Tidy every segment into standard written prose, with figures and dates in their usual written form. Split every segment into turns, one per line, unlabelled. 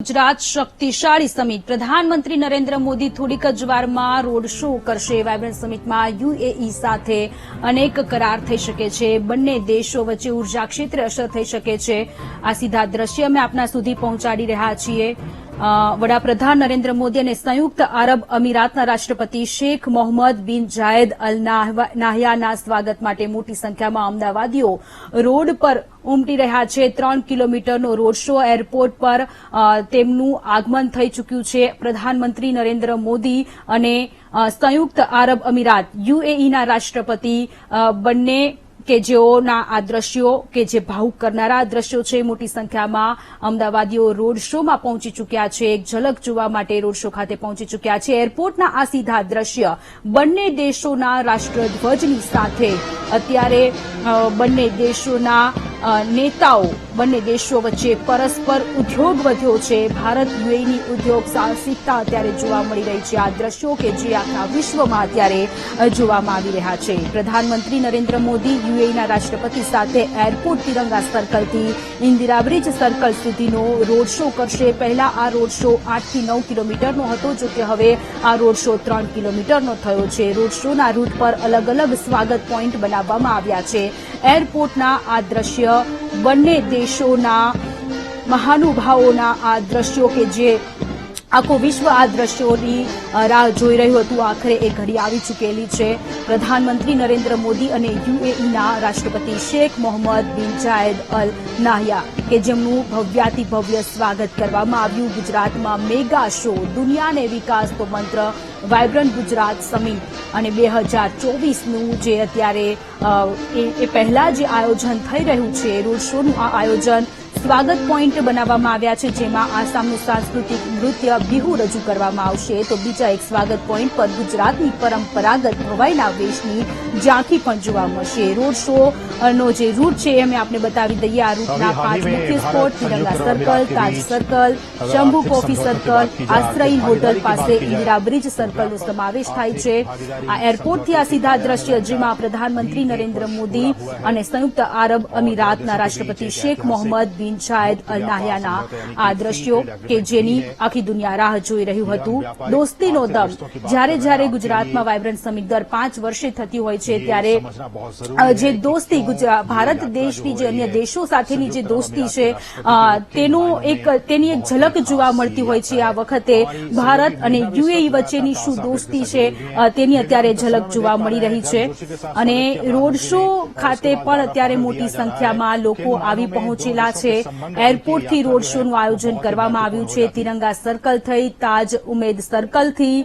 ગુજરાત શક્તિશાળી સમિટ પ્રધાનમંત્રી નરેન્દ્ર મોદી થોડીક જ વારમાં રોડ શો કરશે। વાયબ્રન્ટ સમિટમાં યુએઈ સાથે અનેક કરાર થઈ શકે છે। બંને દેશો વચ્ચે ઉર્જા ક્ષેત્રે અસર થઈ શકે છે। આ સીધા દ્રશ્ય અમે આપના સુધી પહોંચાડી રહ્યા છીએ। વડાપ્રધાન નરેન્દ્ર મોદી અને સંયુક્ત આરબ અમીરાતના રાષ્ટ્રપતિ શેખ મોહમ્મદ બિન જાયદ અલ નાહયાના સ્વાગત માટે મોટી સંખ્યામાં અમદાવાદીઓ રોડ પર ઉમટી રહ્યા છે। 3 કિલોમીટરનો રોડ શો એરપોર્ટ પર તેમનું આગમન થઈ ચૂક્યું છે। પ્રધાનમંત્રી નરેન્દ્ર મોદી અને સંયુક્ત આરબ અમીરાત યુએઈના રાષ્ટ્રપતિ બંને કે જેઓના આ દ્રશ્યો કે જે ભાવુક કરનારા દ્રશ્યો છે, મોટી સંખ્યામાં અમદાવાદીઓ રોડ શોમાં પહોંચી ચૂક્યા છે। એક ઝલક જોવા માટે રોડ શો ખાતે પહોંચી ચૂક્યા છે। એરપોર્ટના આ સીધા દ્રશ્ય બંને દેશોના રાષ્ટ્રધ્વજની સાથે અત્યારે બંને દેશોના નેતાઓ બંને દેશો વચ્ચે પરસ્પર ઉદ્યોગ વધ્યો છે। ભારત યુએઈની ઉદ્યોગ સાહસિકતા અત્યારે જોવા મળી રહી છે। આ દ્રશ્યો કે જે આખા વિશ્વમાં અત્યારે જોવામાં આવી રહ્યા છે। પ્રધાનમંત્રી નરેન્દ્ર મોદી યુએઈના રાષ્ટ્રપતિ સાથે એરપોર્ટ તિરંગા સર્કલથી ઇન્દિરા બ્રિજ સર્કલ સુધીનો રોડ શો કરશે। પહેલા આ રોડ શો 8 થી 9 કિલોમીટરનો હતો, જો કે હવે આ રોડ શો 3 કિલોમીટરનો થયો છે। રોડ શોના રૂટ પર અલગ અલગ સ્વાગત પોઈન્ટ બનાવવામાં આવ્યા છે। એરપોર્ટના આ દ્રશ્ય બંને દેશોના મહાનુભાવોના આ દ્રશ્યો કે જે આખું વિશ્વ આ દ્રશ્યોની રાહ જોઈ રહ્યું હતું, આખરે એ ઘડી આવી ચૂકેલી છે। પ્રધાનમંત્રી નરેન્દ્ર મોદી અને યુએઈના રાષ્ટ્રપતિ શેખ મોહમ્મદ બિન જાયદ અલ નાહયા કે જેમનું ભવ્યાતિ ભવ્ય સ્વાગત કરવામાં આવ્યું। ગુજરાતમાં મેગા શો, દુનિયાને વિકાસનો મંત્ર, વાયબ્રન્ટ ગુજરાત સમિટ અને 2024નું જે અત્યારે એ પહેલા જે આયોજન થઈ રહ્યું છે રોડ શોનું આ આયોજન સ્વાગત પોઈન્ટ બનાવવામાં આવ્યા છે, જેમાં આસામનું સાંસ્કૃતિક નૃત્ય બિહુ રજૂ કરવામાં આવશે। તો બીજા એક સ્વાગત પોઈન્ટ પર ગુજરાતની પરંપરાગત ભવાઈના વેશની ઝાંખી પણ જોવા મળશે। રોડ શો નો જે રૂટ છે અમે આપને બતાવી દઈએ। આ રૂટના 5 મુખ્ય spot Tiranga circle, Taj circle, Shambhu coffee circle, આશ્રયી હોટલ પાસે ઇન્દિરા બ્રિજ સર્કલનો સમાવેશ થાય છે। આ એરપોર્ટથી આ સીધા દ્રશ્ય જેમાં પ્રધાનમંત્રી નરેન્દ્ર મોદી અને સંયુક્ત આરબ અમીરાતના રાષ્ટ્રપતિ શેખ મોહમ્મદ બિન જાયદ અલ નાહયાના આ દ્રશ્યો કે જેની આખી દુનિયા રાહ જોઈ રહ્યું હતું। દોસ્તીનો દમ, જ્યારે ગુજરાતમાં વાયબ્રન્ટ સમિટ દર 5 વર્ષે થતી હોય છે ત્યારે જે દોસ્તી ભારત દેશની જે અન્ય દેશો સાથેની જે દોસ્તી છે તેની એક ઝલક જોવા મળતી હોય છે। આ વખતે ભારત અને યુએઈ વચ્ચેની શું દોસ્તી છે તેની અત્યારે ઝલક જોવા મળી રહી છે। અને રોડ શો ખાતે પણ અત્યારે મોટી સંખ્યામાં લોકો આવી પહોંચેલા છે। એરપોર્ટથી રોડ શોનું આયોજન કરવામાં આવ્યું છે। તિરંગા સર્કલ થઈ, તાજ ઉમેદ સર્કલથી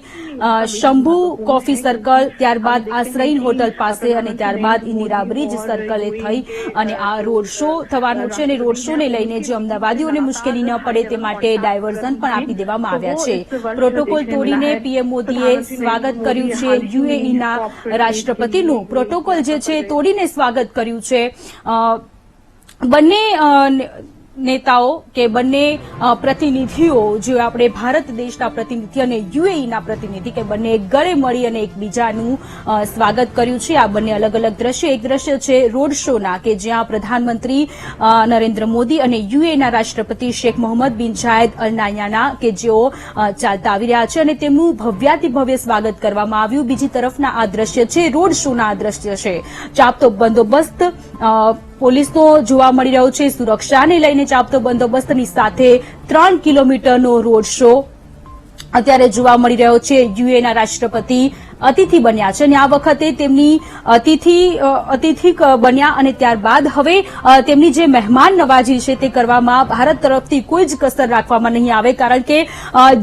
શંભુ કોફી સર્કલ, ત્યારબાદ આશ્રયી હોટલ પાસે અને ત્યારબાદ ઇન્દિરા બ્રિજ સર્કલે થઈ અને આ રોડ શો થવાનો છે। અને રોડ શોને લઈને જે અમદાવાદીઓને મુશ્કેલી ન પડે તે માટે ડાયવર્ઝન પણ આપી દેવામાં આવ્યા છે। પ્રોટોકોલ તોડીને પીએમ મોદીએ સ્વાગત કર્યું છે। યુએઈના રાષ્ટ્રપતિનું પ્રોટોકોલ જે છે તોડીને સ્વાગત કર્યું છે। બંને નેતાઓ કે બંને પ્રતિનિધિઓ જે આપણે ભારત દેશના પ્રતિનિધિ અને યુએઈના પ્રતિનિધિ કે બંને ગળે મળી અને એકબીજાનું સ્વાગત કર્યું છે। આ બંને અલગ અલગ દ્રશ્ય, એક દ્રશ્ય છે રોડ શોના કે જ્યાં પ્રધાનમંત્રી નરેન્દ્ર મોદી અને યુએઈના રાષ્ટ્રપતિ શેખ મોહમ્મદ બિન જાયદ અલ નાહયાના કે જેઓ ચાલતા આવી રહ્યા છે અને તેમનું ભવ્યાતિ ભવ્ય સ્વાગત કરવામાં આવ્યું। બીજી તરફના આ દ્રશ્ય છે રોડ શોના આ દ્રશ્ય છે। ચાપતો બંદોબસ્ત પોલીસનો જોવા મળી રહ્યો છે। સુરક્ષાને લઈને ચાપતો બંદોબસ્તની સાથે 3 કિલોમીટરનો રોડ શો અત્યારે જોવા મળી રહ્યો છે। યુએઈના રાષ્ટ્રપતિ અતિથિ બન્યા છે અને આ વખતે તેમની અતિથિ બન્યા અને ત્યારબાદ હવે તેમની જે મહેમાન નવાજી છે તે કરવામાં ભારત તરફથી કોઈ જ કસર રાખવામાં નહીં આવે, કારણ કે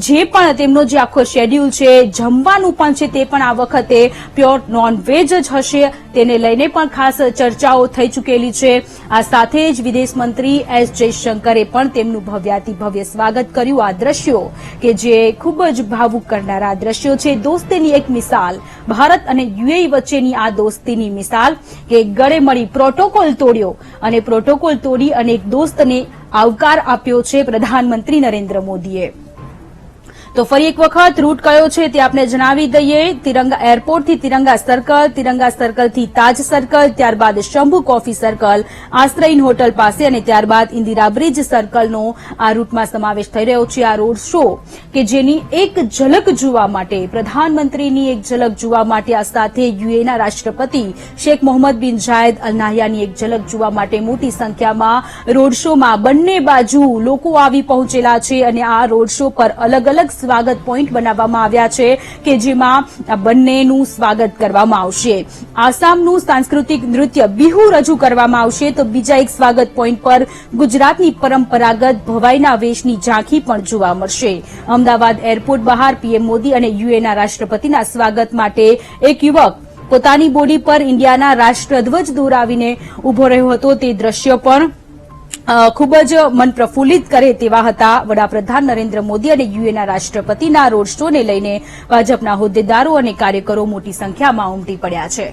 જે પણ તેમનો જે આખો શેડ્યુલ છે, જમવાનું પણ છે તે પણ આ વખતે પ્યોર નોનવેજ જ હશે। તેને લઈને પણ ખાસ ચર્ચાઓ થઈ ચૂકેલી છે। આ સાથે જ વિદેશ મંત્રી એસ જયશંકરે પણ તેમનું ભવ્યાતિ ભવ્ય સ્વાગત કર્યું। આ દ્રશ્યો કે જે ખૂબ જ ભાવુક કરનારા દ્રશ્યો છે, દોસ્તીની એક મિસાલ, ભારત અને યુએઈ વચ્ચેની આ દોસ્તીની મિસાલ કે ગળે મળી પ્રોટોકોલ તોડ્યો અને પ્રોટોકોલ તોડી અને એક દોસ્તને આવકાર આપ્યો છે પ્રધાનમંત્રી નરેન્દ્ર મોદીએ। તો ફરી એક વખત રૂટ કયો છે તે આપણે જણાવી દઈએ. તિરંગા એરપોર્ટથી તિરંગા સર્કલથી તાજ સર્કલ, ત્યારબાદ શંભુ કોફી સર્કલ, આશ્રયન હોટલ પાસે અને ત્યારબાદ ઇન્દિરા બ્રિજ સર્કલનો આ રૂટમાં સમાવેશ થઈ રહ્યો છે. આ રોડ શો કે જેની એક ઝલક જોવા માટે, પ્રધાનમંત્રીની એક ઝલક જોવા માટે, આ સાથે યુએના રાષ્ટ્રપતિ શેખ મોહમ્મદ બિન જાયદ અલ નાહયાનની એક ઝલક જોવા માટે મોટી સંખ્યામાં રોડ શોમાં બંને બાજુ લોકો આવી પહોંચેલા છે અને આ રોડ શો પર અલગ અલગ સ્વાગત પોઈન્ટ બનાવવામાં આવ્યા છે કે જેમાં આ બંનેનું સ્વાગત કરવામાં આવશે. આસામનું સાંસ્કૃતિક નૃત્ય બિહુ રજૂ કરવામાં આવશે તો બીજા એક સ્વાગત પોઈન્ટ પર ગુજરાતની પરંપરાગત ભવાઈના વેશની ઝાંખી પણ જોવા મળશે. અમદાવાદ એરપોર્ટ બહાર પીએમ મોદી અને યુએના રાષ્ટ્રપતિના સ્વાગત માટે એક યુવક પોતાની બોડી પર ઇન્ડિયાના રાષ્ટ્રધ્વજ દોરાવીને ઉભો રહ્યો હતો. તે દ્રશ્ય પણ ખૂબ જ મન પ્રફુલ્લિત કરે તેવા હતા. વડાપ્રધાન નરેન્દ્ર મોદી અને યુએના રાષ્ટ્રપતિના રોડ શોને લઈને ભાજપના હોદ્દેદારો અને કાર્યકરો મોટી સંખ્યામાં ઉમટી પડ્યા છે.